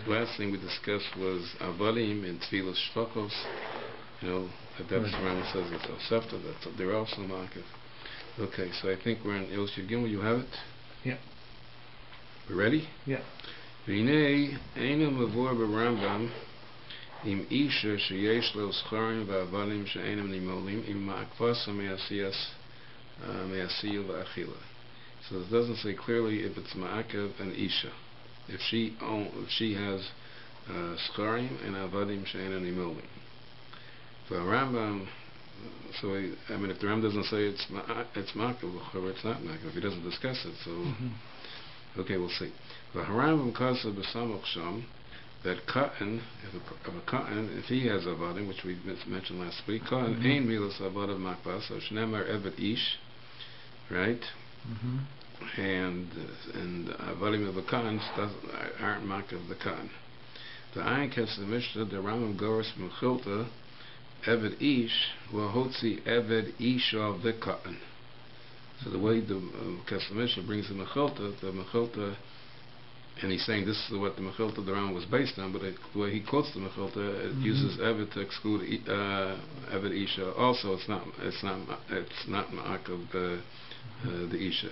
last thing we discussed was Avalim and Tfilas Shvachos. That's Rambam says it's Osefta, that they're also Ma'akev. Okay, so I think we're in Yosef Gimel. You have it? Yeah. We ready? Yeah. V'nei einu mavur b'Rambam im isha sheyesh lo scharim v'avalim she'enam nimolim im ma'akvasa me'asiyu v'achila. So it doesn't say clearly if it's ma'akev and isha. If she has scharim and avadim she'enam nimolim. For Rambam, so if the Rambam doesn't say it's ma'akev, it's not ma'akev. If he doesn't discuss it, so okay, we'll see. The Rambam kasa b'samach sham, that cotton, if he has avadim, which we mentioned last week, cotton ain milas avadim makbas, so shnemar evet ish, right? And avadim of the cotton aren't makav the cotton. The ayin kes the Mishnah, the Rambam goes mechilta evet ish will hotzi evet ish of the cotton. So the way the Mishnah brings the mechilta, and he's saying this is what the mechilta the Rambam was based on, but the way he quotes the mechilta, it uses evet to exclude evet isha. Also, it's not ma'akav the isha.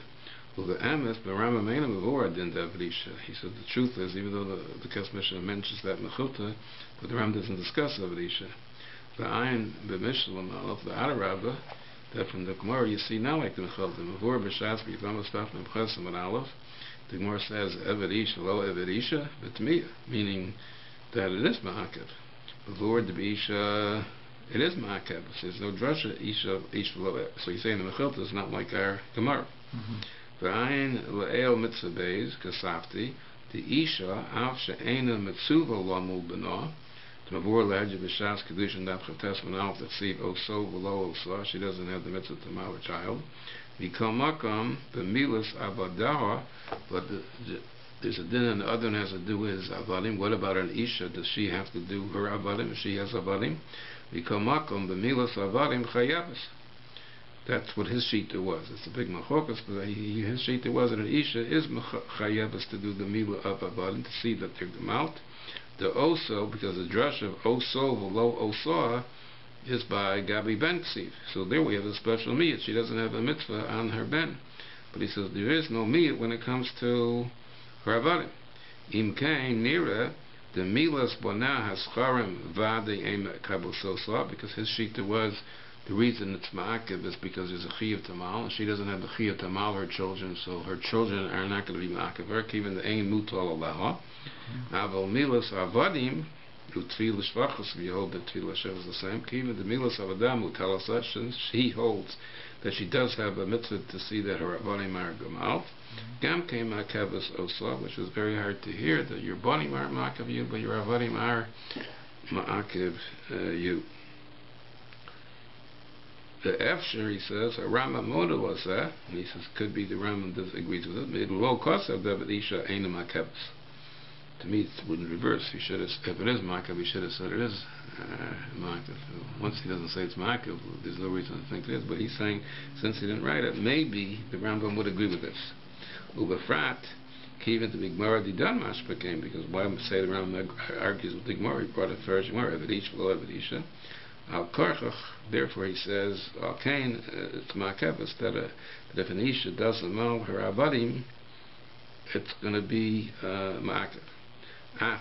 Well, the amis, the Rambam mena mevora didn't evet isha. He said the truth is, even though the Mishnah mentions that mechilta, but the Rambam doesn't discuss evet isha. The ayin b'mishlam of the Adarabba, that from the Gemara you see now like the mechilta mevora b'shas b'yivam staf mebchesam and aleph. The Gemara says evet isha lo evet isha b'tmiya, meaning that it is ma'akev. Before the isha, it is ma'akev. There's no drasha isha lo. So he's saying the mechilta is not like our Gemara. V'ayin le'el mitzvah beis kasafti the isha av she'ena mitzuva lamul b'na. The mavur le'adja b'shas kedushin daf chates manal that see oso v'lo oso. She doesn't have the mitzvah to mar a child. Mikol makam b'milas avadaha, but there's a din and the other one has to do with his avadim. What about an isha? Does she have to do her avadim if she has avadim? Mikol makam b'milas avadim chayavas. That's what his shita was. It's a big machokas, but his shita was that an isha is chayavas to do the milah of avadim, to see that they're gemalт. The oso, because the drush of oso v'lo osoa is by Gabi Ben Ksiv. So there we have a special miyat. She doesn't have a mitzvah on her ben. But he says there is no miyat when it comes to her avadim. Im kain nira the milas bona hascharim vade em kabel sosa, because his shita was the reason it's ma'akev is because there's a chiyuv tamal, and she doesn't have the chiyuv tamal her children, so her children are not going to be ma'akev her, even the ein mutal alaha. Aval milas avadim Tfilah Shvachos, we hold that Tfilah Shev is the same. Even the Milas Avadam will tell us that she holds that she does have a mitzvah to see that her Avanim are Gamal. Gam came Ma'akavas Osla, which was very hard to hear, that your Banim are Ma'akav you, but your Avanim are Ma'akav you. The Efsher, he says, a Rambam Moda was that, and he says, could be the Rambam disagrees with it. It will cost of David Isha Aina Ma'akavas. To me, it wouldn't reverse. He should have, if it is ma'akev, he should have said it is ma'akev. Once he doesn't say it's ma'akev, there's no reason to think it is. But he's saying, since he didn't write it, maybe the Rambam would agree with this. Ubefrat, even the Gemara didan mashpakim, because why say the Rambam argues with the Gemara? He brought it first. Gemara evedish v'lo evedisha. Al karchach. Therefore, he says al kain it's ma'akev. That if an isha doesn't know her avadim, it's going to be ma'akev.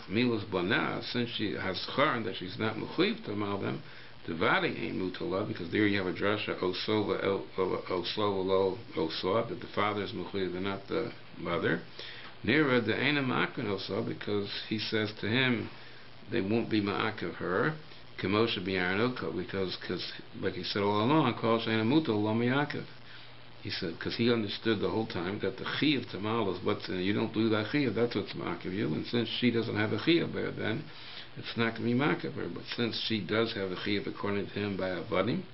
Milas Bona, since she has charn that she's not mechuyev to mal them, dividing ain't mutala, because there you have a drasha osova lo osoa, that the father is mechuyev and not the mother. Nira the ain't ma'akin osa, because he says to him they won't be ma'akav her. Kemosha bi'arno, because like he said all along, kol she'ena mutal lo ma'akav. He said, because he understood the whole time that the chiyuv tamal is what's in it. You don't do that chiyuv, that's what's ma'akev you. And since she doesn't have a chiyuv there, then it's not going to be ma'akev her. But since she does have a chiyuv according to him by avadim,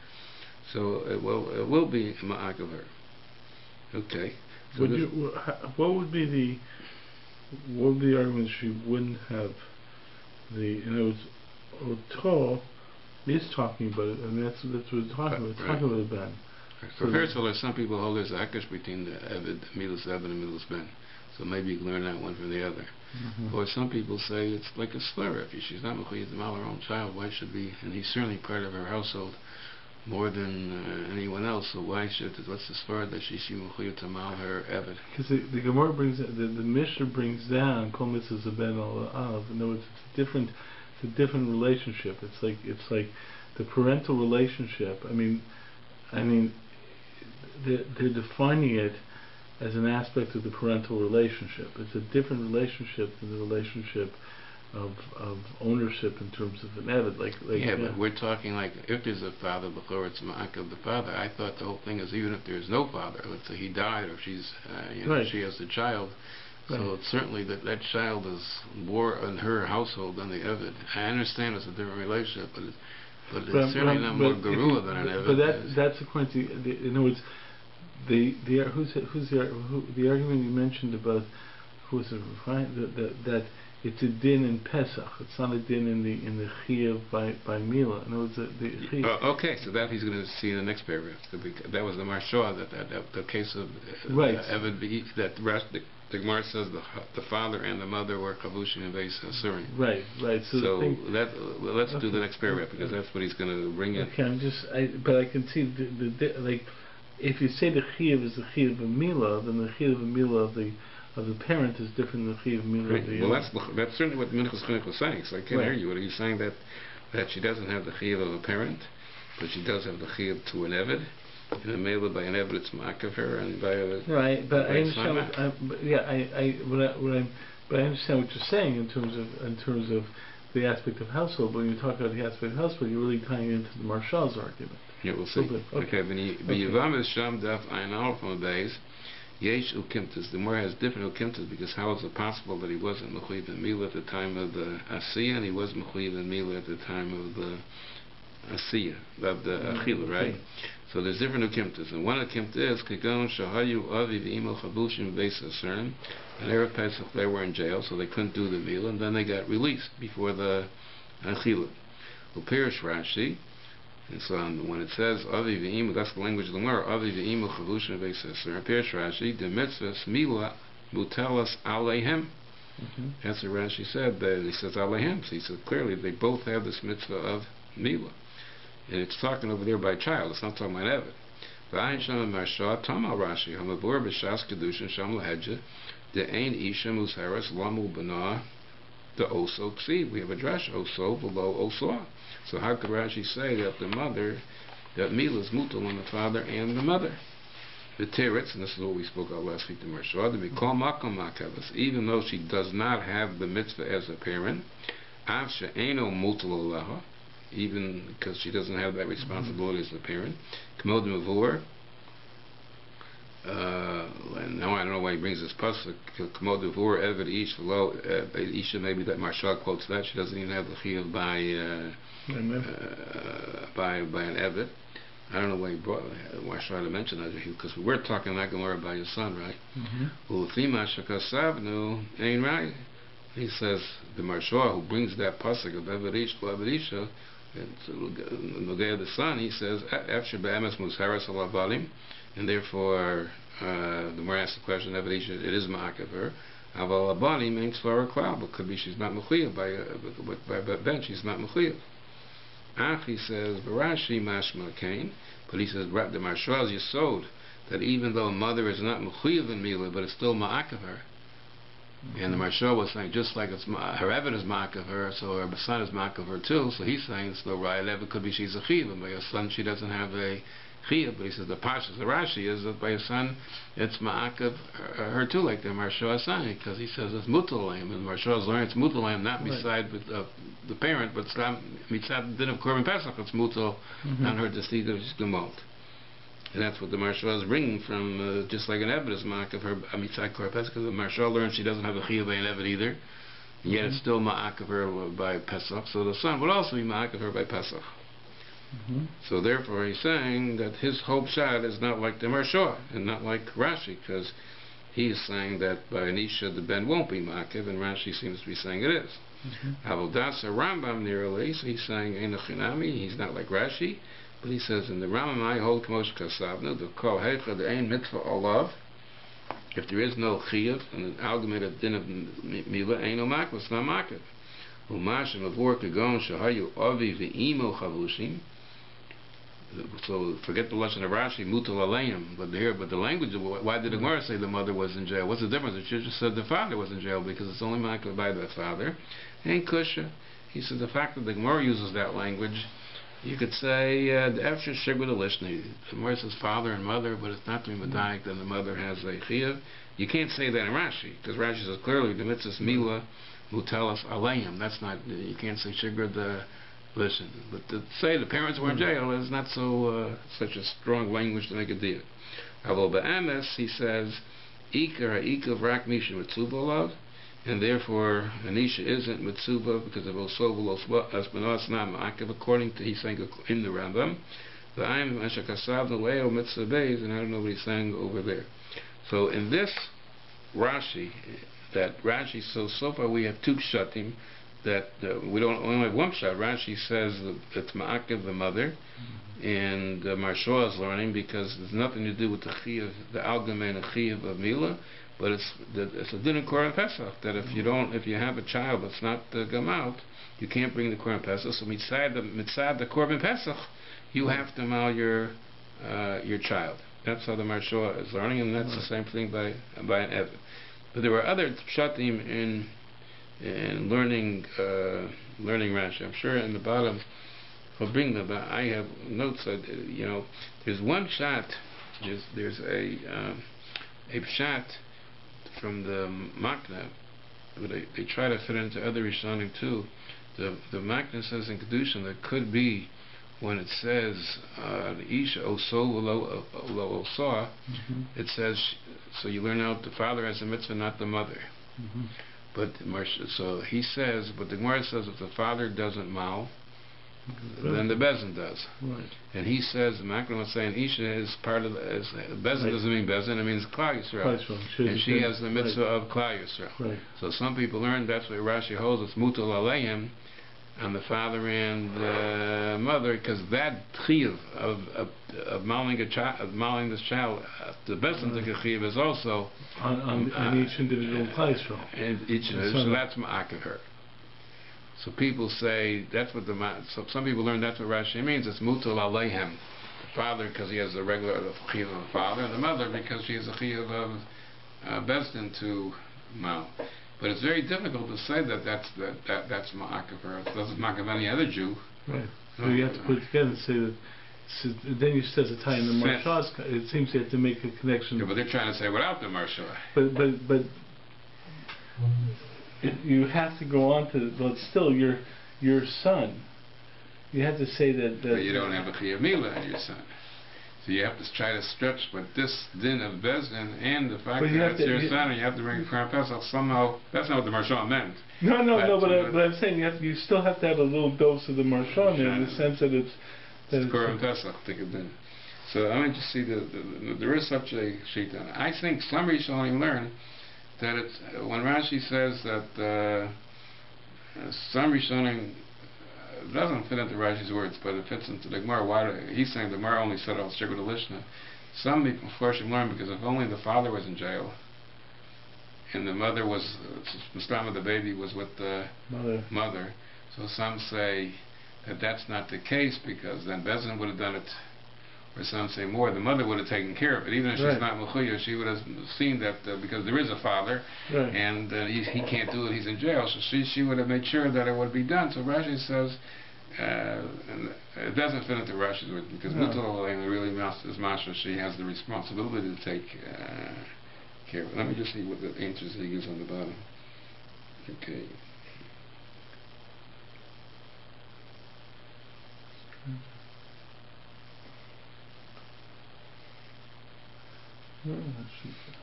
so it will be ma'akev her. Okay. So what would be the argument she wouldn't have the? And it was Torah is talking about it, and that's what it's talking about. It's talking about Ben. So first of all, there's some people hold there's akish between the Evid, Milas Evid, and Milas Ben. So maybe you can learn that one from the other. Or some people say it's like a slur. If she's not mechuyev to mal her own child, why should be? And he's certainly part of her household more than anyone else. So why should? What's the slur that she's mechuyev to mal her eved? Because the Gemara brings the Mishnah brings down kol mitzvahs ben al. In other words, it's a different relationship. It's like the parental relationship. I mean, they're defining it as an aspect of the parental relationship. It's a different relationship than the relationship of ownership in terms of an eved. But we're talking like if there's a father before it's ma'akav the father. I thought the whole thing is even if there's no father, let's say he died or she's she has a child. So it's certainly that child is more in her household than the eved. I understand it's a different relationship, but it's certainly not more garua than an eved. But that's according to in other words. The argument you mentioned about that it's a din in Pesach. It's not a din in the Chiyav by Mila. In other words, the okay, so that he's going to see in the next paragraph. That was the Marsha that the case of Eved that the Gemara says the father and the mother were chavushim and beis asurim. Right. So let's do the next paragraph because that's what he's going to bring in. Okay, but I can see like. If you say the Chiyav is the Chiyav of Mila, then the Chiyav of Mila of the parent is different than the Chiyav of Mila of the Well, that's certainly what Minchas Chinuch was saying. So I can't hear you. What are you saying that she doesn't have the Chiyav of a parent, but she does have the Chiyav to an Eved, and a Mila by an Eved it's ma'akav her, and by a right. But I understand. But I understand what you're saying in terms of the aspect of household. But when you talk about the aspect of household, you're really tying into the Marshal's argument. Yeah, we'll see. Okay, but Yivam is Sham Daf Ein Aleph on the base. Yesh Ukimtas. The Gemara has different Ukimtas because how is it possible that he wasn't mechuyev in Mila at the time of the Asiyah and he was mechuyev in Mila at the time of the Asiyah, of the Achila, right? So there's different Ukimtas. And one Ukimta is Kegon Shahayu Avi V'Imo Chabushim Beis Asurim. And Erev Pesach they were in jail, so they couldn't do the Mila, and then they got released before the Achila. Upirish Rashi. And so when it says Avi v'Imu, that's the language of the Gemara. Avi v'Imu chavushim v'Yisrael. Pirish Rashi, the mitzvahs mila mutelas aleihem. That's what Rashi said. He says aleihem. So he said clearly they both have this mitzvah of mila, and it's talking over there by child. It's not talking about Eved. V'ayin sham marsha tamal Rashi hamavur b'shas kedushin sham lahedja the ein isha musharas lamu b'nah the oso ksiv. We have a drash oso below oso. So how could Rashi say that the mother, that Mila is mutal on the father and the mother? The teretz, and this is what we spoke about last week, the Marshal, to be called makom makavas, even though she does not have the mitzvah as a parent, av she'eno mutal alaha, even because she doesn't have that responsibility as a parent, k'mod mavur, and now I don't know why he brings this pasuk. K'mod mavur eved ish lo isha. Maybe that Marshal quotes that she doesn't even have the chiyuv by an eved. I don't know why he brought. Why should I mention that because we're talking that Gemara by his son, right? Ulfima shakasavnu ain't right. He says the Marshal who brings that pasuk of eved ish lo eved isha. The day of the son, he says after be'emes musharas alavalim. And therefore, the more asks the question, it is ma'akav her. Aval abani means for a cloud, but could be she's not mechuyev by ben. She's not mechuyev. Ach, he says, Barashi mashma kain, but he says the Marshal's yesod that even though a mother is not mechuyev in Mila, but it's still ma'akav her. And the Marshal was saying just like it's her Eved is ma'akav her, so her son is ma'akav her too. So he's saying it's still right. Eved could be she's a chiv, and by her son she doesn't have a chiyuv, but he says the pashas, the Rashi is that by his son it's ma'akav her too, like the Marshal is saying, because he says it's mutalayim, and Marshal is learning it's mutalayim not beside with the parent, but mitzad din of korban pesach it's mutal on her to see that she's gemot, and that's what the Marshal is bringing from just like an Eved is ma'akav her mitzad korban pesach, because the Marshal learns she doesn't have a chiyuv by an Eved either, yet it's still ma'akav her by pesach, so the son would also be ma'akav her by pesach. So therefore he's saying that his hope shad is not like the Marshal and not like Rashi, because he is saying that by Anisha the ben won't be ma'akev, and Rashi seems to be saying it is. Avodas Rambam nearly, so he's saying Einachinami, he's not like Rashi, but he says in the Rambam I hold Kamosh Kasavna the Kol Heicha the Ein Mitzvah Olav, If there is no chiyuv and an argument of din of mila, ain't no makif, it's not makif. Umash and avor kagon shahayu avi ve'imo chavushim. So forget the lashon of Rashi, mutal aleim. But the language of why did the Gemara say the mother was in jail? What's the difference? It should just said the father was in jail because it's only makif by the father. Ain't kusha. He said the fact that the Gemara uses that language, you could say the after shigwa the lishni. The Gemara says father and mother, but it's not to be medayik. Then the mother has a chiyuv. You can't say that in Rashi because Rashi says clearly the mitzvah mila mutalas aleim. That's not, you can't say shigwa the lishni. But to say the parents were in jail is not so such a strong language to make a deal. Although be'emes he says ikar ha'ikav rak misha mitzubah, and therefore Anisha isn't mitzvah because of Osovel Aspanos Nam Akiv, according to he's saying in the Rambam. The I'm Ashakasav the Leo Mitzvah Beis, and I don't know what he's saying over there. So in this Rashi, so far we have two pshatim that we only have one pshat. Rashi says that it's Ma'akiv the mother, and Marsha is learning because there's nothing to do with the chiyuv, the algemein chiyuv of Mila. But it's a din of Korban Pesach that if you have a child that's not gamal, you can't bring the Korban Pesach. So mitzad the Korban Pesach, you have to mal your child. That's how the Marsha is learning, and that's the same thing by an Evan. But there were other pshatim in learning Rashi. I'm sure in the bottom I'll bring them. But I have notes that there's one pshat. There's a pshat from the Makna, but they try to fit into other Rishonim too. The Makna says in Kedushin that could be when it says the Isha Oso Lo Osa, it says, so you learn out the father has a mitzvah, not the mother. But so he says, but the Gemara says if the father doesn't mal, then the Bezin does. Right. And he says, the Makna was saying Isha is part of Bezin doesn't mean Bezin, it means Klal Yisrael. And she has the mitzvah of Klal Yisrael. Right. So some people learn that's what Rashi holds, it's mutal aleim on the father and mother, because that chiyuv of mauling this child, the Bezin the chiyuv is also on each individual Klal Yisrael. And so that's ma'akiv her. So people say that's what so some people learn that's what Rashi means. It's mutal aleihem, the father because he has a regular chiyuv of the father, and the mother because she has a chiyuv of Bezdin to mal. But it's very difficult to say that's ma'akiv her. It doesn't ma'akiv any other Jew. Right. So you have to put it together and say that. So then you says a tie in the Marsha. It seems you have to make a connection. Yeah, but they're trying to say without the Marsha. But. You have to go on to, but still, your son. You have to say that. But you don't have a chiyuv mila in your son, so you have to try to stretch. But this din of Bezdin and the fact that it's your son, and you have to bring a Korban Pesach somehow. That's not what the Marsha meant. No. But I'm saying you still have to have a little dose of the Marsha in the sense that it's Korban Pesach. Think of it. So I want to see there is such a shita. I think some Rishonim learn that it's when Rashi says that some Rishonim doesn't fit into Rashi's words, but it fits into the Gemara. He's saying the Gemara only said al shigud lishna. Some people first learn because if only the father was in jail and the mother was the baby was with the mother. So some say that that's not the case because then Bezin would have done it. Or some say more, the mother would have taken care of it. Even if she's not mechuya, she would have seen that because there is a father, and he can't do it, he's in jail, so she would have made sure that it would be done. So Rashi says, and it doesn't fit into Rashi's words, because Mutal really is Masha, she has the responsibility to take care of it. Let me just see what the answers he gives on the bottom. Okay.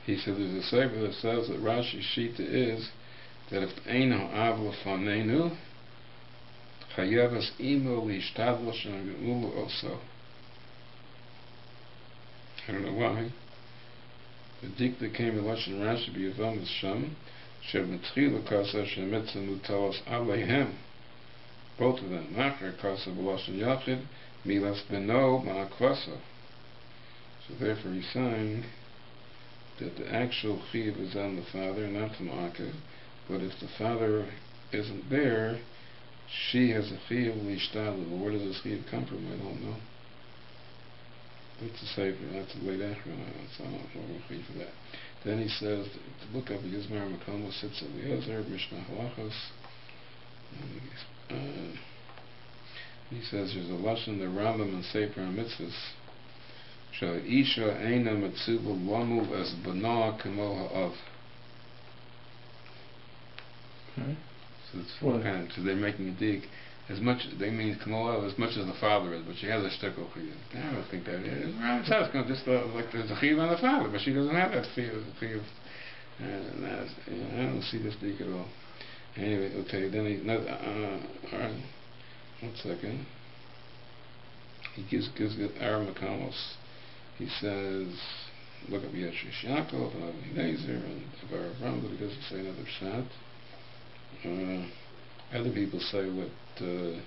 He said there's a sefer that says that Rashi's shita is that if Eino Avla Fanenu Chayavas Imo Lishtadla Shangamulu also. I don't know why. The dikta came to Lashon Rashi B'Yavam Sham Shemitchila Kasa Shemitzah Mutalas Aleihem. Both of them. Macher Kasa B'Lashon Yachid Milas Beno Ma'akvasa. So therefore he's saying that the actual chiyuv is on the father, not the ma'akev. But if the father isn't there, she has a chiyuv l'ishtalu. Well, where does this chiyuv come from? I don't know. That's a sefer. That's a late achron. So I don't know what we'll for that. Then he says to look up Yizmar Makomo sits at Eliezer Mishnah Halachos. He says there's a lashon the Rambam and Sefer HaMitzvos. Shal Isha Eina Mitzuba Lamu as Bana Kamo Ha'av. So it's kind of, so they're making a dig. As much they mean Kamo as much as the father is, but she has a shtickle chiyuv. I don't think that is. Rambam's house going just like there's a chiyuv on the father, but she doesn't have that chiyuv. I don't see this dig at all. Anyway, okay. Then he all right. 1 second. He gives Aaron McConnell's. He says, look up Yeshua Yaakov and Rabbi Nezer and Avar Ram, but he doesn't say another shot. Other people say what the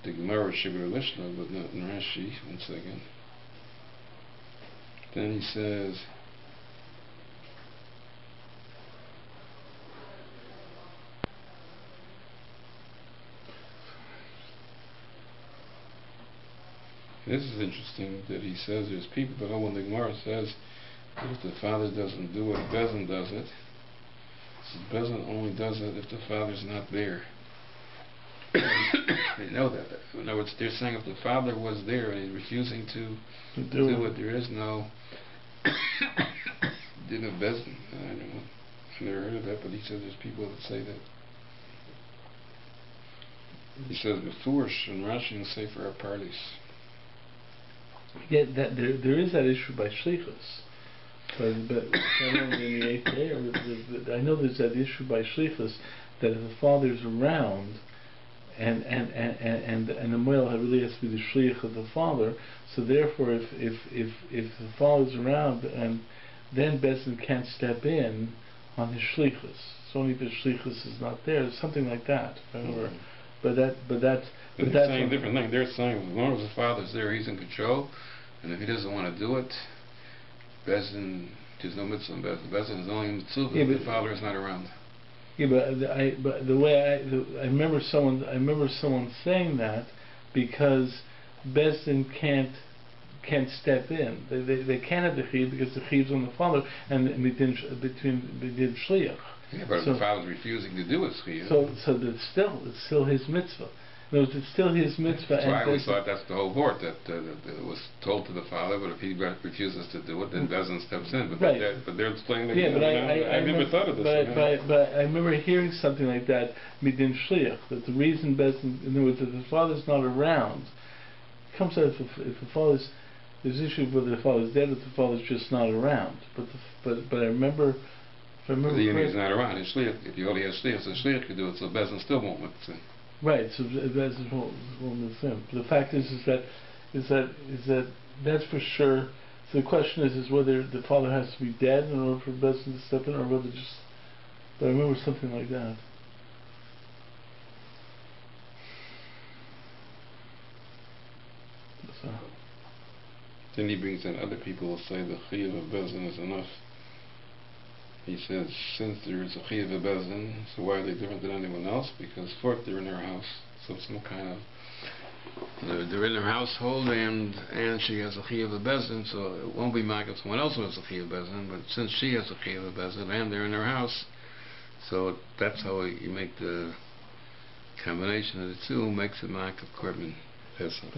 Gemara Shiur Lishna, but not in Rashi. 1 second. Then he says, this is interesting that he says there's people that when the Gemara says that if the father doesn't do it, Bezin does it. So Bezin only does it if the father's not there. They know that. In other words, they're saying if the father was there and he's refusing to do it, there is no din of Bezin. I don't know. I've never heard of that, but he says there's people that say that. He says Mefurish and Rashi and Sefer HaPardes. Yeah, that there is that issue by shlichus, but I know in the 8th day, I know there's that issue by shlichus that if the father's around, and the male really has to be the shliach of the father, so therefore if the father's around, and then Bezin can't step in on his shlichus. It's only if his shlichus is not there, something like that. But that's saying a different thing. They're saying as long as the father's there, he's in control, and if he doesn't want to do it, Bezin, there's no mitzvah in Bezin. Bezin is only in mitzvah if the father is not around. Yeah, but the way I remember someone saying that because Bezin can't step in. They can't have the chiyuv because the chiyuv's on the father and between shliach. Yeah, but if the father's refusing to do his chiyuv, so it's still his mitzvah. In other words, it's still his mitzvah. So I always thought that's the whole board, that it was told to the father, but if he refuses to do it, then Bezin steps in. But right. they're explaining that. Yeah, but I never thought of this. But I remember hearing something like that midin shliach, that the reason Bezin, in other words, that the father's not around, comes out if the father's, there's an issue whether the father's dead or the father's just not around. But I remember. If he's not around, if you only have shliach, so shliach could do it, so Bezin still won't let it. Right, so Bezin won't let it. But the fact is that that's for sure. So the question is whether the father has to be dead in order for Bezin to step in, or whether just. But I remember something like that. So. Then he brings in other people who say the chiyuv of Bezin is enough. He says, since there is a chiyuv of Bezin, so why are they different than anyone else? Because fourth, they're in their house, so some kind of they're in their household, and she has a chiyuv of Bezin, so it won't be Michael someone else who has a chiyuv of Bezin, but since she has a chiyuv of Bezin and they're in their house, so that's how you make the combination of the two, makes it Michael Korban Pesach.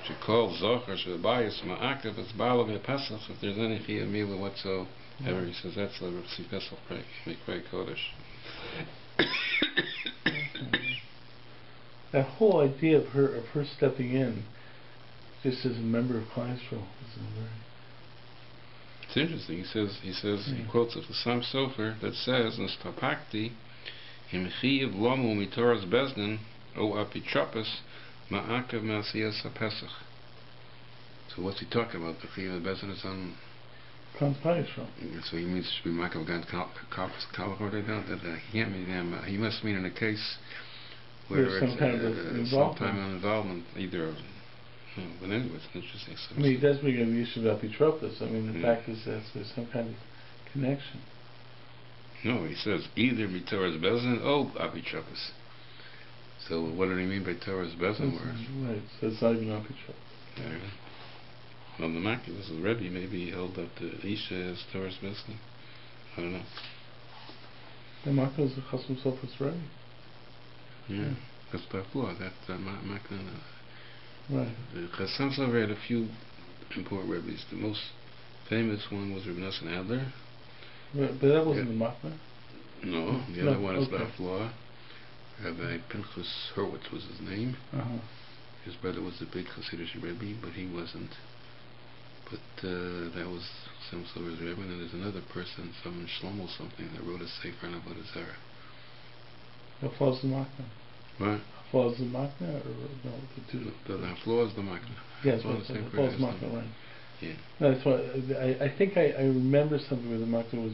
She calls Zohar Shabayis Ma'akev, it's Baal of Pesach, if there's any chiyuv mila whatsoever. He says that's like Ritzi Pesach Mikvei Kodesh. That whole idea of her stepping in, just as a member of Klal Yisrael, is very. It's interesting. He quotes it the Sam Sofer that says in Stapakti, Himchiyev Lomu Mitoras Bezdin O Apitropis Ma'akev Ma'asiyas HaPesach. So what's he talking about? The Chiyev of Bezdin is on. So he means to be Michael Gan Kalachor. He can't mean them. He must mean in a case where there's some kind of involvement, either. But anyway, it's interesting. I mean, he does bring a Yeshiva Ner Yisroel. I mean, the fact is that there's some kind of. connection. No, he says either be Torah's Bezin or Apitrapas. So what do they mean by Torah's Bezin words? Right, so it's not even Apitrapas. Yeah. Well, the Maki, this is Rebbe, maybe he held up the Isha as Torah's Bezin. I don't know. The Maki was the Chasam Sofer's Rebbe. Yeah, that's by flaw. That's Maki. Right. The Chasam Sofer had a few important Rebbes. The most famous one was Rabbi Nosson Adler. Right, but that wasn't the Machna? No, the other one is okay. Bafloa. Rabbi Pinchas Hurwitz was his name. His brother was a big Hasidic Rebbe, but he wasn't. But that was Sam Silver's Rebbe. And then there's another person, some Shlomo something, that wrote a Sefer on Avodah Zarah. Hafla is the Machna. What? Hafla is the Machna, or no? The Hafla is the Machna. Yes, Hafla is the Machna, right. Yeah. No, that's why I think I remember something where the Machna was,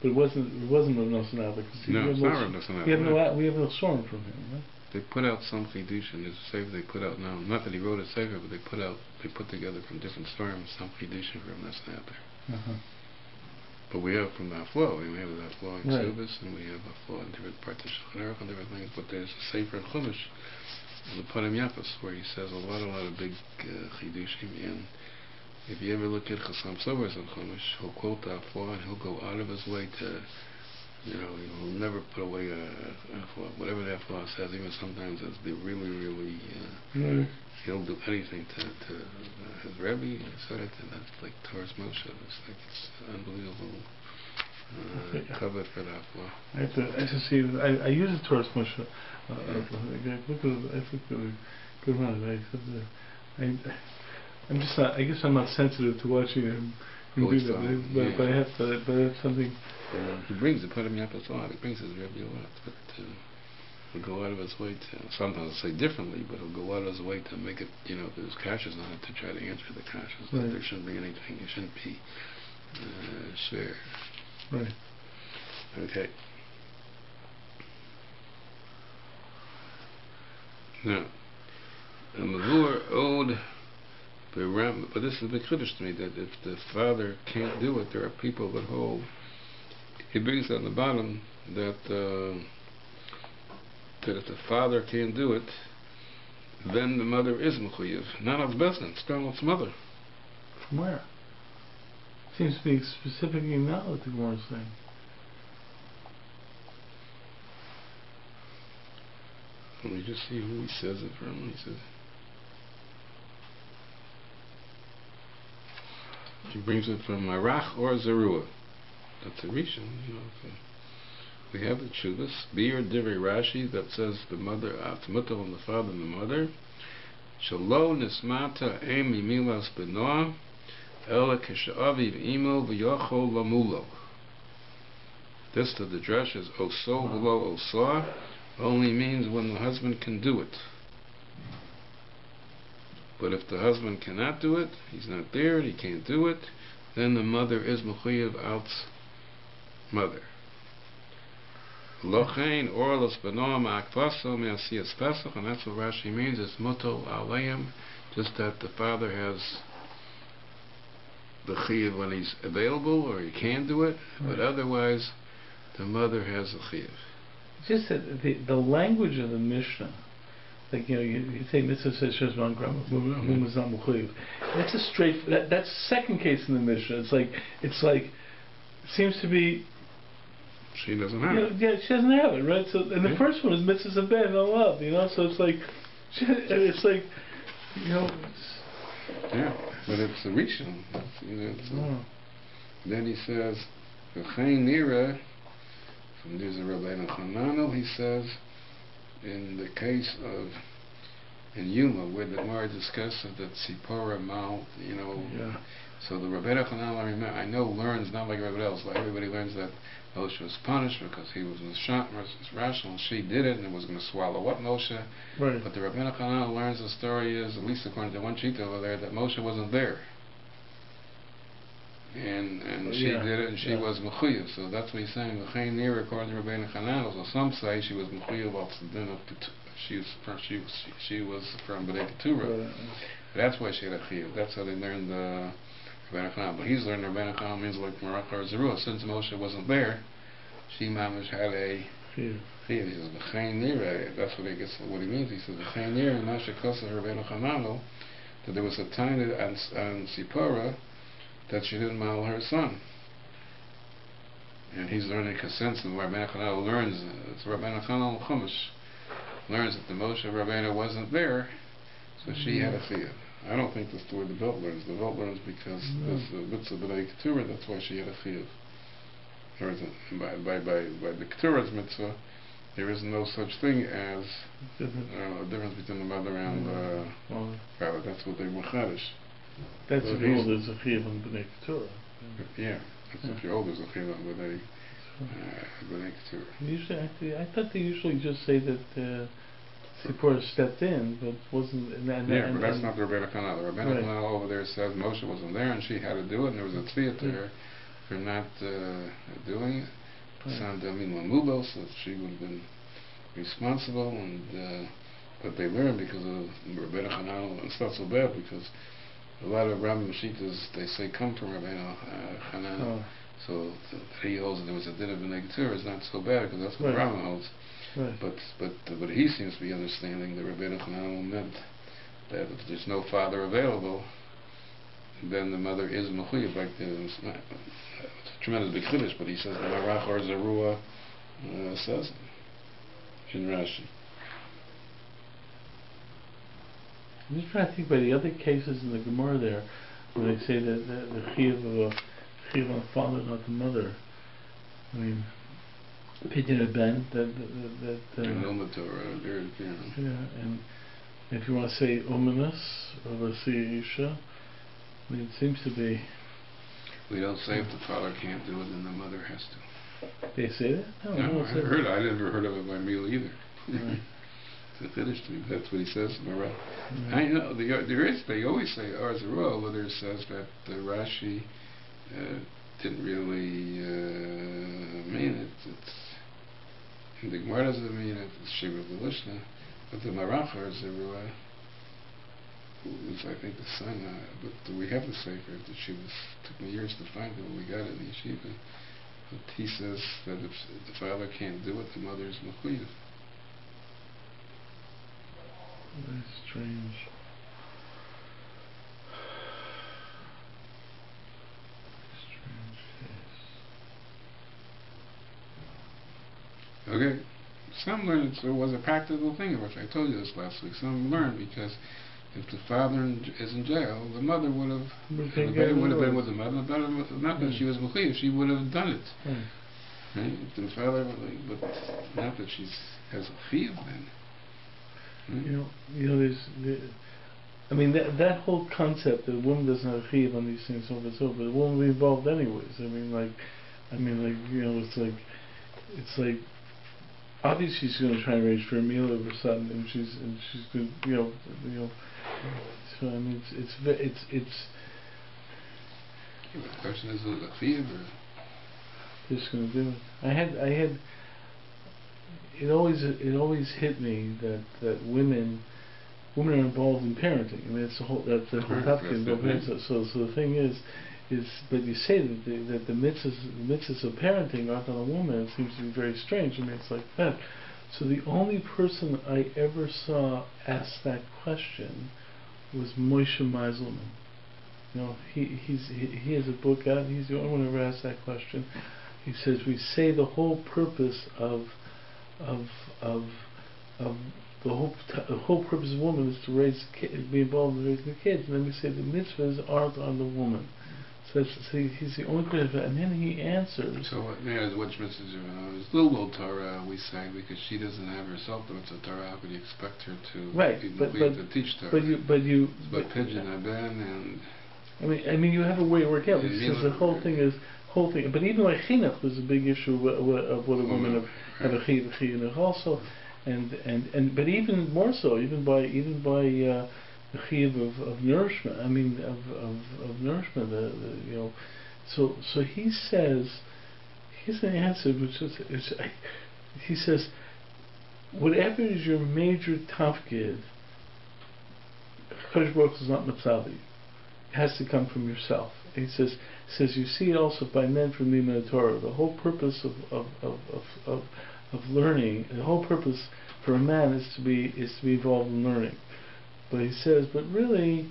but it wasn't Rav Nosson Adler. No, it's not Rav Nosson Adler. We have no Shorim from him, right? They put out some Chidushim. There's a Sefer they put out now. Not that he wrote a Sefer, but they put together from different Shorim some Chidushim from Rav Nosson Adler. But we have from the Hafla. We have the Hafla in Ksubis, and we have Hafla in different parts of Shulchan Aruch and different things. But there's a Sefer in Chumash, the Panim Yapos, where he says a lot of big Chidushim. And if you ever look at Chasam Sofer's in Chumash, he'll quote the Hafla and he'll go out of his way to, he'll never put away a Hafla. Whatever the Hafla says, even sometimes it's really, he'll do anything to his Rebbe. So that's like Torah's Moshe. It's unbelievable covered for the Hafla. I have to see. I use the Torah's Moshe. I think good one. I'm just not. I guess I'm not sensitive to watching him do that. But I have something. He brings the Panim Yapos a lot. He brings his Rebbe a lot, but he'll go out of his way to. Sometimes he'll say differently, but he'll go out of his way to make it. There's kashas on it to try to answer the kashas. That there shouldn't be anything. It shouldn't be shared. Right. Okay. Now, the Mavur owed. But this is a big chiddush to me, that if the father can't do it, there are people that hold. He brings on the bottom that if the father can't do it, then the mother is mechuyev. Not of bezin, it's Donald's mother. From where? Seems to be specifically not what the Gemara is saying. Let me just see who he says it from. He says. He brings it from Marach or Zerua. That's a Rishon, We have the Chuvas, Bir Divrei Rashi, that says the mother, Atmutal and the father and the mother. Shalo Nismata Em Imilas Benoah, Ela Kesha'aviv Imo V'yochol Lamulo. This to the Drush is Oso V'lo Osa, only means when the husband can do it. But if the husband cannot do it, he's not there, he can't do it, then the mother is mechuyev out's mother. Lochein orlos benoam akvaso me'asiyas pesach, and that's what Rashi means. It's muto aleim, just that the father has the chiyuv when he's available or he can do it, but otherwise the mother has the chiyuv. Just that the language of the Mishnah. Like you say mitzvah says shezman grama mumazam mechuyev. That's a straight. That's the second case in the Mishnah. It's like seems to be. She doesn't have it. Yeah, she doesn't have it, right? So and the first one is mitzvah ben no love. So it's like, Yeah, but it's a rishon. Then he says, "V'chein nira." From there's a Rabbi Hochman. He says. In the case of in Yuma, where the Gemara discusses that Sipora Mal, so the Rabbi Hochman, I know learns not like everybody else. Like everybody learns that Moshe was punished because he was rational. She did it, and it was going to swallow up Moshe. Right. But the Rabbi Hochman learns the story is, at least according to one sheet over there, that Moshe wasn't there. And she did it, and she was mechuyev. So that's what he's saying. V'chein nira, according to Rabbi Hochman. So some say she was mechuyev of she was from B'nai Keturah. That's why she had a chiyuv. That's how they learned the Rabbeinu Chananel. But he's learned Rabbeinu Chananel means like Marach or Zerua. Since Moshe wasn't there, she mamish had a fear. He says V'chein nireh. That's what he means. He says V'chein nireh Masha Kosa Rabbeinu Chananel, that there was a time on Sipora that she didn't model her son. And he's learning consensus. Rabbeinu Chananel learns. It's Rabbeinu Chananel Chumash learns that the Moshe Rabbeinu wasn't there, so she had a fear. I don't think that's the way the Velt learns. The Velt learns because there's the mitzvah b'nei Keturah. That's why she had a fear. Or is it by the Keturah's mitzvah, there is no such thing as a difference between the mother and the father. That's what they were chadish. That's if you're old, there's a chiyuv on b'nei Keturah. Yeah, that's if you're old, there's a chiyuv on b'nei Keturah. Usually, I thought they usually just say that Sipporah stepped in, but wasn't. But that's not the Rabbeinu Chananel. The Rabbeinu Chananel over there says Moshe wasn't there, and she had to do it, and there was a tzviyah to her for not doing it. So she would have been responsible, and but they learned because of Rabbeinu Chananel. It's not so bad because a lot of Rabbi Mashitas, they say, come from Rabbeinu Chananel. So he holds that there was a din of b'nei Keturah. It's not so bad because that's what Rambam holds. Right. But he seems to be understanding that Rabbeinu Chananel meant that if there's no father available, then the mother is mechuyev. Like it's a tremendous big chiddush, but he says the Marach or Zerua says it in Rashi. I'm just trying to think by the other cases in the Gemara there, where they say that the chiyuv of the father, not the mother. I mean, Pidyon Ben, and if you want to say ominous of a Isha, I mean, it seems to be. We don't say if the father can't do it, then the mother has to. They say that? No, I never heard of it by Mila either. Right. It's a finish to me. That's what he says. Right. I know there is. They always say Arzarua, whether it says that Rashi didn't really mean it. It's in the Gemara doesn't mean it. It's Shiva Velishna, but the Marach Arzarua, who is I think the son. But we have the sefer. The Shiva took me years to find it, but we got it in the Yeshiva. But he says that if the father can't do it, the mother is mechuyev. Very strange. Okay. Some learn it was a practical thing, which I told you this last week. Some learn because if the father is in jail, the mother would have been with the mother. Not that she was mechuyev, she would have done it. Right? If the father, but not that she has a field then. I mean, that whole concept that a woman doesn't have a chiyuv on these things over and so, but the woman will be involved anyways. It's like obviously she's going to try and arrange for a meal of her son, and she's going to, So I mean, it's. The question is, a chiyuv or just going to do it. I had. It always hit me that women are involved in parenting. I mean, it's the whole topic involved. So the thing is, but you say that the mitzvahs of parenting aren't on a woman. It seems to be very strange. I mean, it's like that. So the only person I ever saw ask that question was Moshe Meiselman. He has a book out. He's the only one who ever asked that question. He says we say the whole purpose of the whole purpose of woman is to be involved in raising the kids, and then we say the mitzvahs aren't on the woman. So he's the only person, and then he answers. So which mitzvahs is Thornhill Torah we say because she doesn't have herself the mitzvah Torah. How could you expect her to? Right, to teach Torah? But Pidyon Ben and. I mean, you have a way to work out. Because the whole thing. But even like chinuch was a big issue of what a woman have a chinuch also, but even more so, even by the chiyuv of nourishment. I mean, of nourishment. So he says, here's an answer which is he says, whatever is your major tafkid, Kadosh Baruch Hu is not matzavi. has to come from yourself. He says you see it also by men from the Torah. The whole purpose of learning, the whole purpose for a man is to be involved in learning. But he says, but really,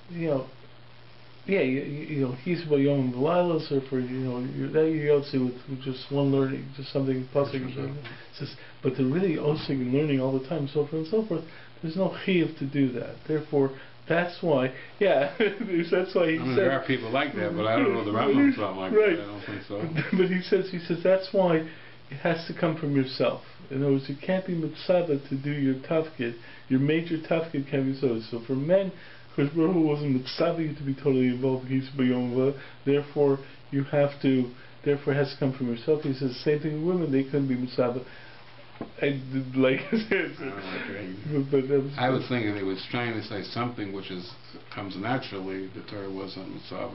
he's about Yom V'Lailos, or for that you don't see with just one learning, just something possible. Says, but the really osig and learning all the time, so forth and so forth. There's no chiyuv to do that. Therefore, that's why. Yeah, that's why he said. There are people like that, but I don't know the Rambam's not like that. I don't think so. But he says that's why it has to come from yourself. In other words, you can't be mitzvah to do your tafkid. Your major tafkid can be so. So for men, because Baruch wasn't mitzvah you to be totally involved in Yisrael, therefore you have to. Therefore, it has to come from yourself. He says the same thing with women; they couldn't be mitzvah. I was thinking it was trying to say something which comes naturally. The Torah wasn't mitzvah,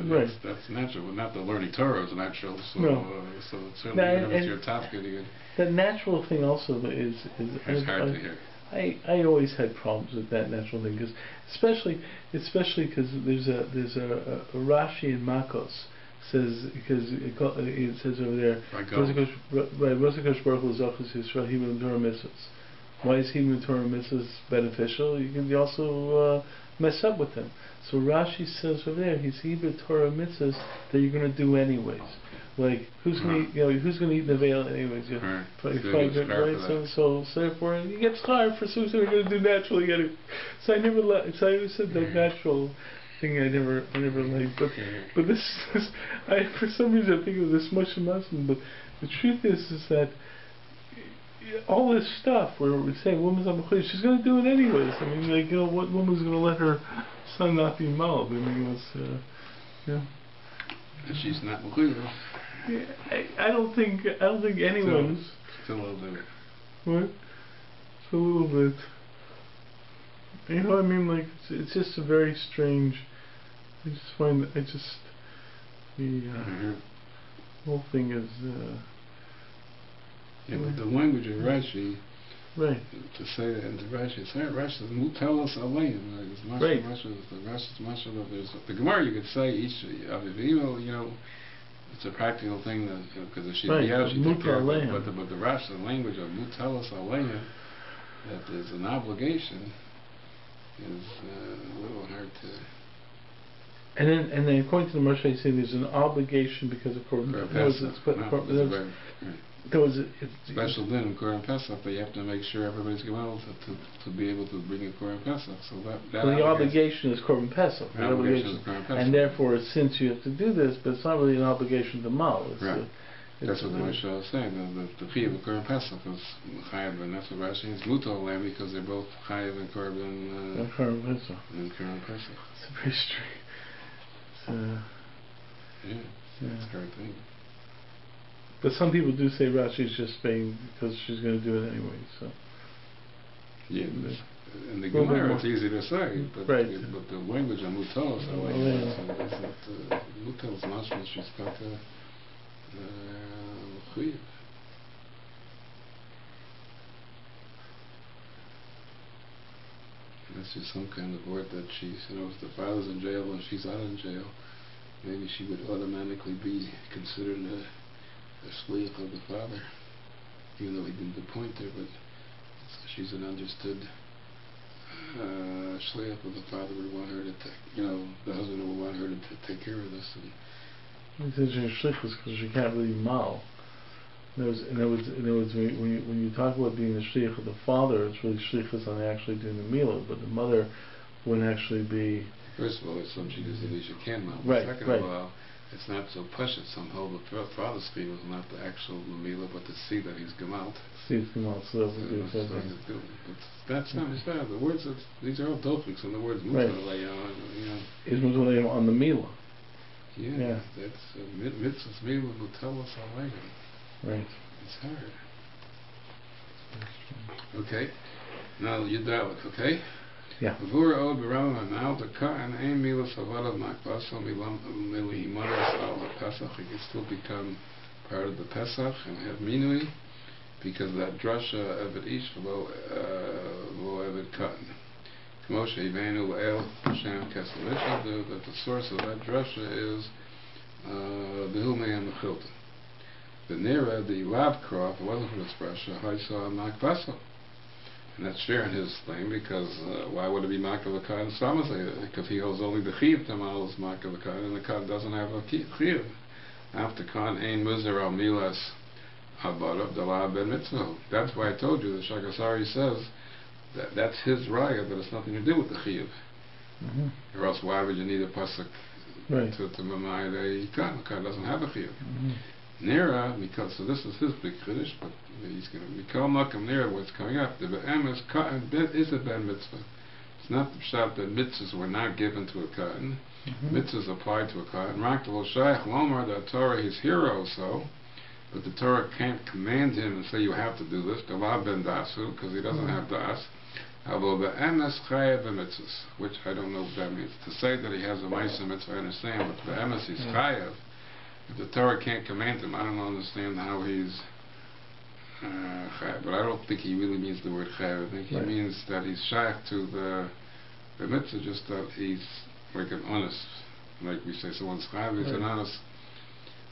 right. That's natural. But not the learning Torah is natural. So, no. So certainly it's your tafkid. The natural thing also is it's hard to hear. I always had problems with that natural thing, because especially because there's a Rashi in Makos. Says, because it says over there, why is Hebrew Torah mitzvahs beneficial? You can also mess up with them. So Rashi says over there, he's Hebrew Torah mitzvahs that you're going to do anyways. Like who's going to eat the veil anyways? So therefore you get schar for something you're going to do naturally. So I never said that natural thing I never liked, but this for some reason I think of this Moshe Hochman. But the truth is that all this stuff where we're saying woman's not mechuyev, she's going to do it anyways. I mean, what woman's going to let her son not be maled? I mean, she's not mechuyev. I don't think anyone's. It's a little bit. What? It's a little bit. You know what I mean? Like, it's just a very strange. I just find that the whole thing is. But the language of Rashi. Right. To say that in the Rashi, it's not Rashi. It's mutelos aleim. It's right. Rashi's mashal. The Gemara you could say each of the it's a practical thing because if she right. she take care of it. But the Rashi, the language of mutelos aleim, that there's an obligation. Is a little hard to. And then according to the Moshe, he's saying there's an obligation because of Korban Pesach. There was a special din in Korban Pesach, but you have to make sure everybody's going to be able to bring a Korban Pesach. So that the obligation is Korban Pesach. The obligation is Korban Pesach. And therefore, since you have to do this, but it's not really an obligation to mal. Right. That's what the Moshe was saying. The Chiyuv of Korban Pesach is Chayav, and that's what Rashi is Mutal Lamb, because they're both Chayav and Korban Pesach. And Korban Pesach. It's very strange. It's a hard thing. But some people do say Rashi's just saying because she's going to do it anyway. So. Yeah. In the Gemara, it's easy to say, but right. But the language of Mutal is Mutal is mashma she's got to. That's just some kind of word that she's, if the father's in jail and she's out in jail, maybe she would automatically be considered a shliach of the father, even though he didn't appoint her, but she's an understood shliach of the father would want her to take, the husband would want her to take care of this. And it's interesting, shlichus, because she can't really mal. In other words, when you talk about being the shliach of the father, it's really shlichus on actually doing the milah, but the mother wouldn't actually be. First of all, it's something she does at least she can mal. Right. Second of all, it's not so precious somehow. The father's scheme is not the actual milah, but to see that he's gemalt. See he's gemalt, so that would be the same thing. That's not bad. The words, these are all dofiks, and the words is mutal on the milah. Yeah, that's mitzvahs milah mutelos aleim. Right. It's hard. Okay. Now Yudalek, okay? Yeah. V'vura od b'rama now the ka'an ein milas avadav makbasal mili maras al Pesach. It can still become part of the Pesach and have minui because that drasha evet ish lo evet ka'an. Moshe Ivenu El Hashem Kesel. That the source of that drasha is the Hilmei and the Chilta. The Nera, the Lavkrof, wasn't from this drasha, Haisa Makvaso. And that's fair in his thing, because why would it be Makal Akad and Samazay? Because he holds only the Chiv Tamal is Makal Akad, and the Kad doesn't have a Chiv. After Khan Ein Muzer Al Milas Abadav Dalab Ben Mitzvah. That's why I told you that Shakasari says that that's his raya, but it's nothing to do with the Chiv. Or else why would you need a pasuk to Mamai the Kad? The Kad doesn't have a Chiv. Nera, because so this is his big Kiddush, but he's going to call Makam Nera what's coming up. The Be'em is a Ben Mitzvah. It's not the shot that mitzvahs were not given to a Katan. Mitzvahs applied to a Katan. Raktal Shaykh Lomar, the Torah, his hero, so, but the Torah can't command him and say you have to do this. The La Ben Dasu, because he doesn't have Das. Although the Emes Chayev mitzvahs, which I don't know what that means. To say that he has a Maisa mitzvah, I understand, but the Emes is Chayev. If the Torah can't command him, I don't understand how he's chayav. But I don't think he really means the word chayav. I think he means that he's shaykh to the mitzvah, just that he's like an honest, like we say, someone's chayav, he's an honest.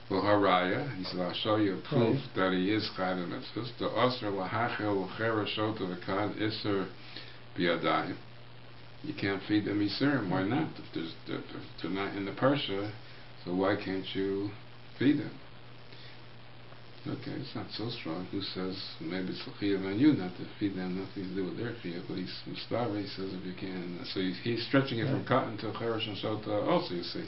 Well, haraya, he said, I'll show you a proof that he is chayav in mitzvahs. The osir lahachel l'chera shota v'kad iser biyadayim. You can't feed them yisurim. Why not? If they're not in the parsha, so why can't you feed them? Okay, it's not so strong. Who says maybe it's l'chiyah on you not to feed them, nothing to do with their chiyah, but he's Mustafa, he says if you can. So he's stretching it from cotton to cheresh and shota also, you see,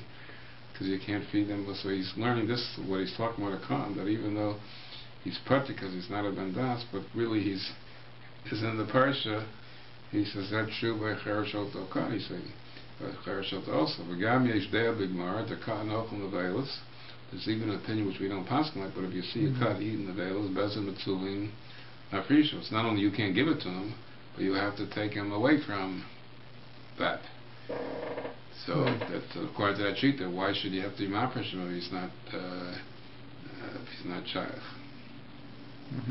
because you can't feed them. So he's learning this, what he's talking about a cotton, that even though he's pati because he's not a bendas, but really he's in the parsha, he says that's true by cheresh shota cotton, he's saying. Also, the cotton open the veilus. There's even an opinion which we don't pass like, but if you see a cut eating the veilus, bezin mitzuvin afrisha. It's not only you can't give it to him, but you have to take him away from that. So that's according to that shita. Why should you have to be mafreshim if he's not shaykh?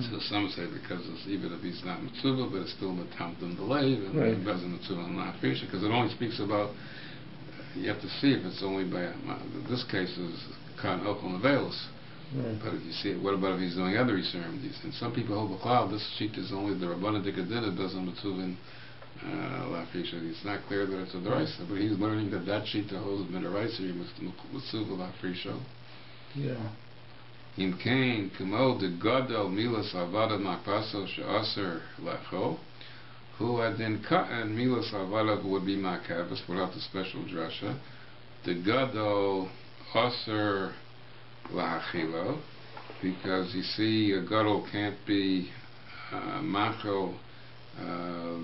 So some say because it's, even if he's not mitzvah, but it's still metamtim delayed, and bezin mitzuvin afrisha, because it only speaks about. You have to see if it's only by this case is kan okol nevelis. But if you see it, what about if he's doing other ceremonies? And some people hold the cloud. This sheet is only the Rabbanah Dikadina doesn't mitzuvin lafrisha. It's not clear that it's a deraisa, but he's learning that sheet holds midaraisa mitzuvah lafrisha. Yeah. Im kain kamo de gadol milas avada makpaso she'aser lacho. Who had then cut and milas avada would be makabas without the special drasha. The gadol aser lahachilo, because you see a gadol can't be machel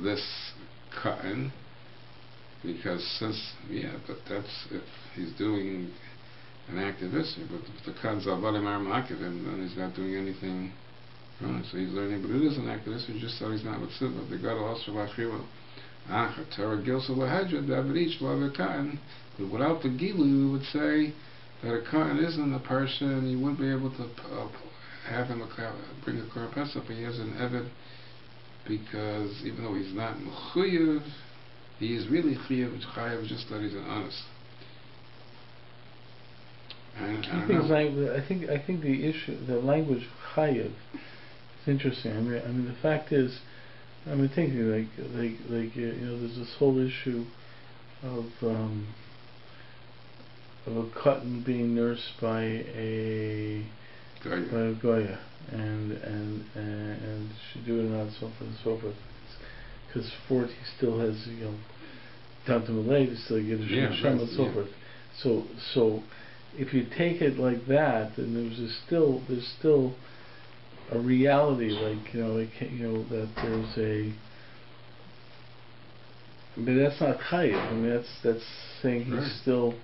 this cotton, because but that's if he's doing an active issue, but if the cotton's avadim are makavim, then he's not doing anything. Right, so he's learning, but it is an active issue, just so he's not with Siva. The God also Lachilo. Torah Gilsa Lahedra, David each love a cotton. But without the Gilu, we would say that a cotton isn't a person, and you wouldn't be able to have him bring a Korban Pesach, but he has an Eved, because even though he's not Mechuyev, he is really Chayev, just that he's an honest. I think the issue, the language chayev, is interesting. I mean, the fact is, take like there's this whole issue of a cotton being nursed by a goya, and should do it and so forth and so forth. Because for it, he still has down to Malay, he still gets Hashem and so forth. So. If you take it like that, then there's still a reality, that there's a. But that's not chayiv. I mean, that's saying he's still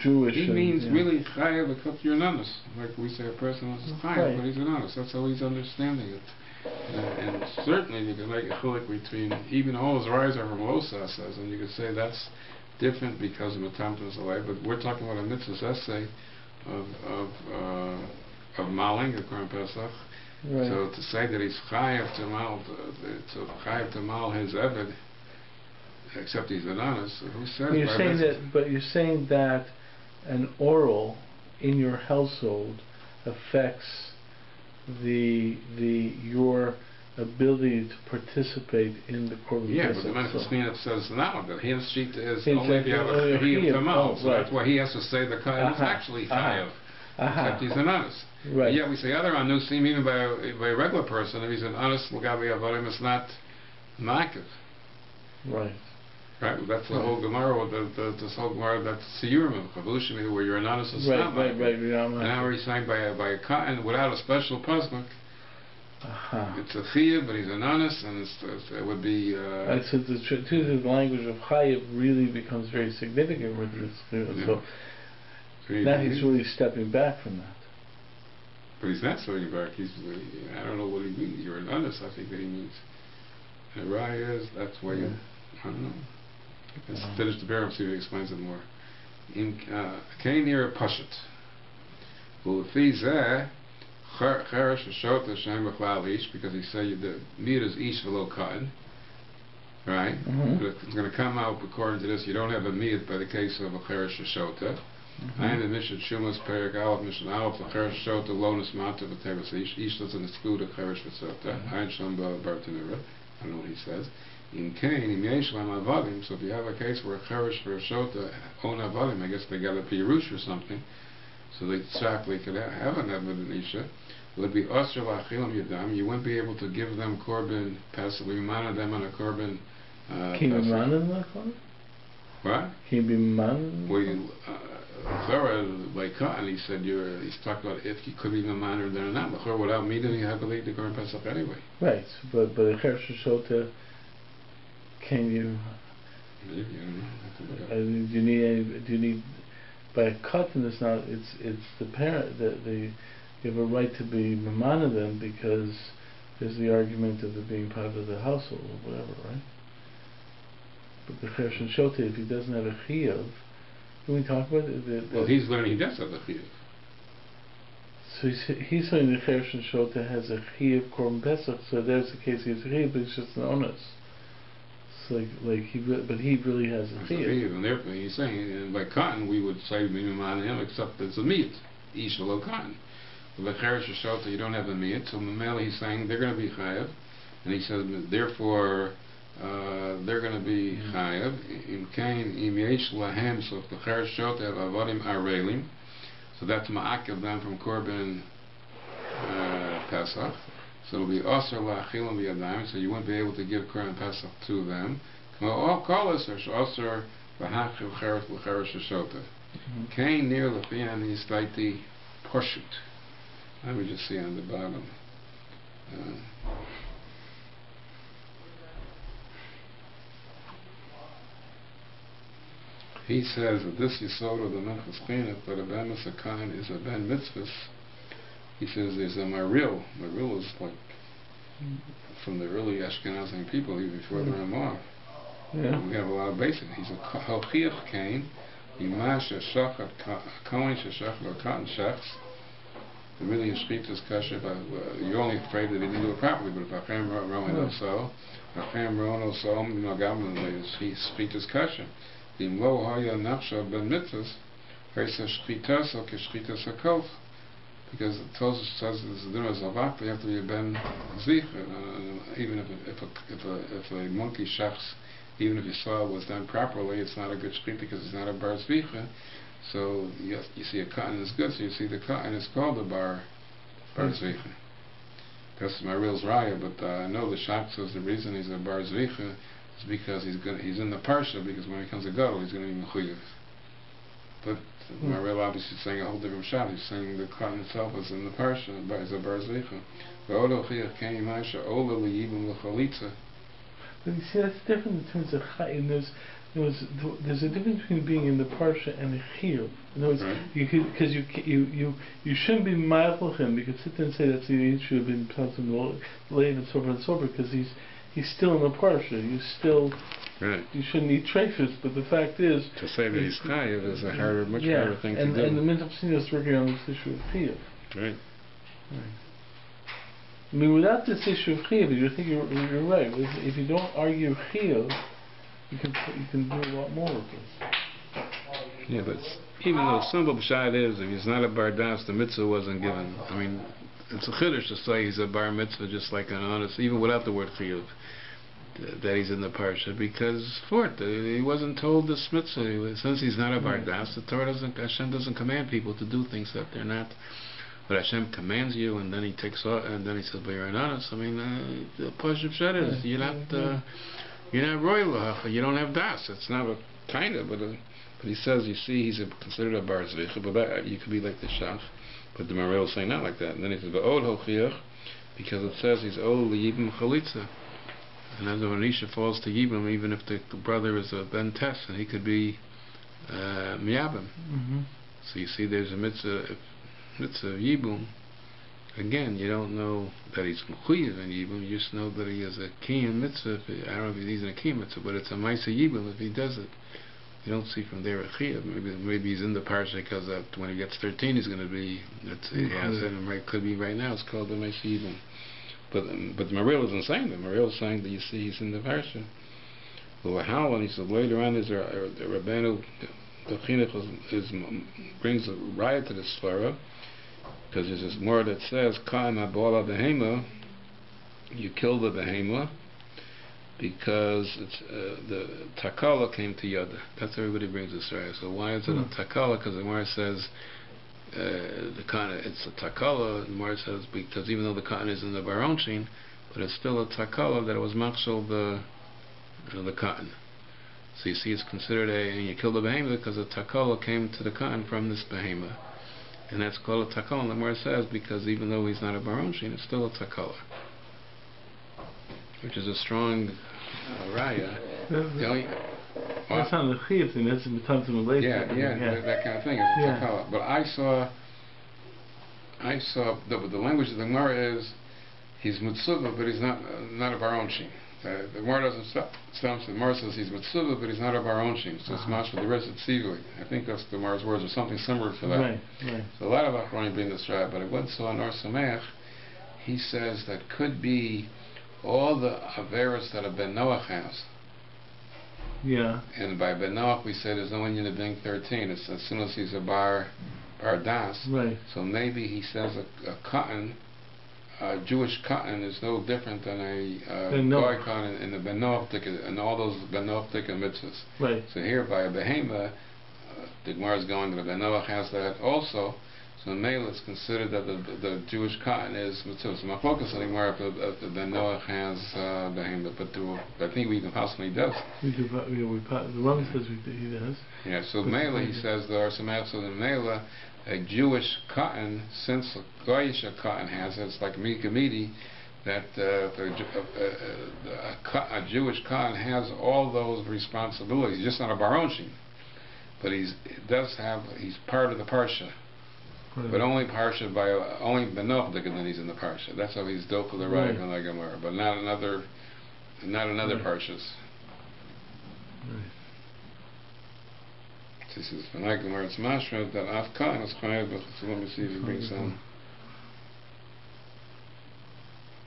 Jewish. He means really chayiv because you're an honest. Like we say, a person is chayiv, but he's an honest. That's how he's understanding it. And certainly you can make a chiluk between even all his rise are from Osa says, and you could say that's different because of Matamtim's away, but we're talking about a mitzvah's essay of maling a Korban Pesach. So to say that he's chayav to mal his eved, except he's an honest. Who says? But you're saying that an oral in your household affects your ability to participate in the Korban Pesach. Yeah, but the Minchas Chinuch says now that his sheet is only if you have a Chiyuv Tamal. So that's why he has to say the Kohen is actually Chayav, except he's an honest. Right. Yet we say other anusim, even by a regular person, if he's an honest L'gabi Avodim, it's not Ma'akiv. Right. Right? That's the whole Gemara, this whole Gemara, that's Shiur Chavushim, where you're an honest, it's not Ma'akiv. Right. And now he's saying by a Kohen, without a special pasuk, it's a Chiyuv, but he's an honest, and it would be... so the language of Chayav really becomes very significant with this. So now he's really stepping back from that. But he's not stepping back. I don't know what he means. You're an honest, I think that he means. And Raya is, that's why you... I don't know. Let's finish the paragraph, see if he explains it more. Kain near Pashat. Well, if he's there, Cheresh Shota Shem B'chlal Ish, because he said the meat is Ish v'lo Cotton, right? But it's going to come out according to this. You don't have a meat by the case of a Cheresh Shota. And the Mishnah Shumas Perik Aleph Mishnah Aleph the Cheresh Shota Lonus Mata V'Teres Ish. Ish doesn't exclude a Cheresh V'Shota. Ein Shem Bartanira. I don't know what he says. In Kain, in Yeshlam Avadim. So if you have a case where a Cheresh Shota own Avadim, I guess they got a Pirush or something. So they exactly could have an Evident would be Osir Lachilam Yadam. You wouldn't be able to give them Korban Pesach. We manna them on a Korban Can you be manna on a Korban? What? Can you be manna? Well, by Cotton, he said he's talking about if you could be manna or not. L'chor without meeting, you have to leave the Korban Pesach anyway. Right, but a Cheresh Shota, can you? Maybe, I don't know. Do you need? By a cotton, it's not. It's the parent that you have a right to be mamana them because there's the argument of it being part of the household or whatever, right? But the Cheresh and Shota, if he doesn't have a chiyuv, can we talk about it? Well, he's learning. He does have a chiyuv. So he's saying the Cheresh and Shota has a chiyuv korban pesach. So there's the case he has a chiyuv, but it's just an onus. But he really has a chiyuv. And therefore he's saying, and by cotton we would say minimum him, except it's a meat, ish lo cotton. But by Cheresh Shota you don't have a meat, so Mamela he's saying they're going to be chayav, and he says therefore they're going to be chayav. In Kain im yesh lahem, so if the Cheresh Shota have avodim arelim, so that's ma'akev them from korban Pesach. So it'll be Osir Lachilam B'Yadayim, so you won't be able to give Korban Pesach to them. All callers are Osir L'Hachiv Cheresh L'Cheresh Shota. Kain near L'Fian is like the Poshut. Let me just see on the bottom. He says that this Yisod of the Minchas Chinuch, that a Ben Kain is a Ben Mitzvah. He says there's a Maril. Maril is like from the early Ashkenazi people, even before the Ramah. Yeah. We have a lot of basic. He's a Halchich Kain, Yimash Shachat Kohen Shachat or Cotton Shachs. The really Shchitas Kasher, you're only afraid that he didn't do it properly, but if Achem Rowan also, Achem Rowan also, he's Shchitas Kasher. The Imlo Haya Nafsha Ben Mitzvahs, Hesa Shchitas or Keshchitas HaKof. Because the Tosas says this is dinner zavak, you have to be a ben zich, even if a monkey shachs, even if your soil was done properly, it's not a good shchita because it's not a bar zvicha. So you see a cotton is good, so you see the cotton is called a bar zvicha. That's my real raya, but I know the shach says the reason he's a bar zvicha is because he's in the parsha, because when he becomes a gadol he's going to be mechuyev. But Mariel obviously is saying a whole different shot. He's saying the cotton itself is in the parsha, is a bar zvicha. But you see, that's different in terms of chayim. There's a difference between being in the parsha and the chiyuv. In other words, you shouldn't be ma'afel him. You could sit there and say that he should have been something late and so forth, because he's still in the parsha. You shouldn't eat treifus, but the fact is to say that he's chayiv is a much harder thing to do. And the Minchas Chinuch is working on this issue of chiyuv. Right. I mean, without this issue of chiyuv, you think you're right. If you don't argue chiyuv, You can do a lot more with this. Yeah, but even though simple pshat is, if he's not a bar das, the mitzvah wasn't given. I mean, it's a chiddush to say he's a bar mitzvah just like an honest, even without the word chiyuv, that he's in the parsha, because he wasn't told this mitzvah. Since he's not a bar das, the Torah Hashem doesn't command people to do things that they're not. But Hashem commands you, and then he takes off, and then he says, "But you're an honest." I mean, the pshat is you're not royal, you don't have das. It's not a kind of, but he says, you see, he's considered a bar zvicha, but that, you could be like the shach. But the Morel is saying not like that. And then he says, "Ba'od hochiach," because it says he's old liyibim chalitza. And as when Isha falls to yibim, even if the brother is a ben tes, and he could be miyabim. So you see, there's a mitzvah yibum. Again, you don't know that he's mechuyev in yibum. You just know that he is a kiyum mitzvah. I don't know if he's in a kiyum mitzvah, but it's a ma'isa yibum if he does it. You don't see from there a chiyuv. Maybe he's in the parsha because when he gets 13, he's going to be. He has it, and could be right now. It's called the ma'isa yibum. But the Morel isn't saying that. Morel is saying that you see he's in the parsha. Well, how? And he said later on, the Rabbanu, the Chinuch brings a riot to the svara, because there's this more that says, "Ka'im ha'bala behema," you kill the behema, because it's, the takala came to Yada. That's everybody brings this right. So why is it a takala? Because the Gemara says it's a takala. The Gemara says because even though the cotton is in the baronshin, but it's still a takala that it was machshel the cotton. So you see, it's considered and you kill the behema because the takala came to the cotton from this behema, and that's called a takala. And the Gemara says because even though he's not a baronshin, it's still a takala, which is a strong raya. That's not the chiyuv thing. That's the times of Malaysia. That kind of thing. It's a takala. But I saw the language of the Gemara is he's mitzvah, but he's not a baronshin. The Gemara doesn't stop. The Gemara says he's mitzvah, but he's not a baronshin. So it's mashma the rest of tzivui. I think that's the Gemara's words or something similar to that. Right. So a lot of Achronim bring this right, but I went saw Nor Sameach. He says that could be all the averos that a Ben Noach has. Yeah. And by Ben Noach we say there's no Indian of being 13. It's as soon as he's a bar das. Right. So maybe he says a cotton, Jewish cotton is no different than a goy cotton in the Ben Noach ticket and all those Ben Noach ticket mitzvahs. Right. So here by a behema, the Gemara is going that the Ben Noach has that also. So in Mela, it's considered that the Jewish cotton is mitzvah. So my focus on the Gemara if the Ben Noach has behema, but I think we even possibly does. We do. The Rambam says he does. Yeah. So Mela, he says there are some absolute in Mela. A Jewish cotton, since a Goyish cotton has it, it's like Mikamidi, that a Jewish cotton has all those responsibilities. He's just not a baronshin, but he's part of the parsha. But only parsha by only Benoch then he's in the parsha. That's how he's dokel the right on the Gemara, but not another parshas. Right. This is when I Gemara it's mashra that afkan is chayav. So let me see if it brings some.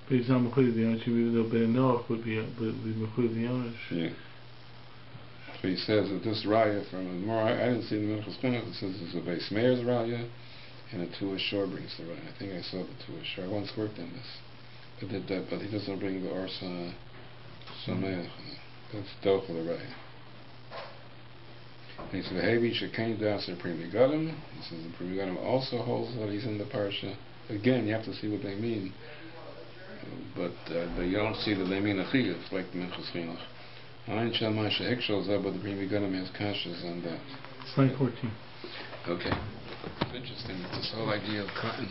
But he's not mechuyev the ownership, even though Benoch would be mechuyev the ownership. Yeah. So he says that this raya from the Gemara, I didn't see the Minchas Chinuch. It says it's a Beis Meir's raya. And a Thu Jul brings the right. I think I saw the Thu Jul. I once worked on this, but he doesn't bring the Orsa Sameach. That's dope for the right. And he said, "Hey, we should came down to the Primi Gadim." He says the Primi Gadim also holds that he's in the parsha. Again, you have to see what they mean, but you don't see that they mean a chiyuv like the Minchas Chinuch. Ein shel Moshe Hochman, but the Primi Gadim has kashas on that. Slide 14. Okay. It's interesting, this whole idea of cotton.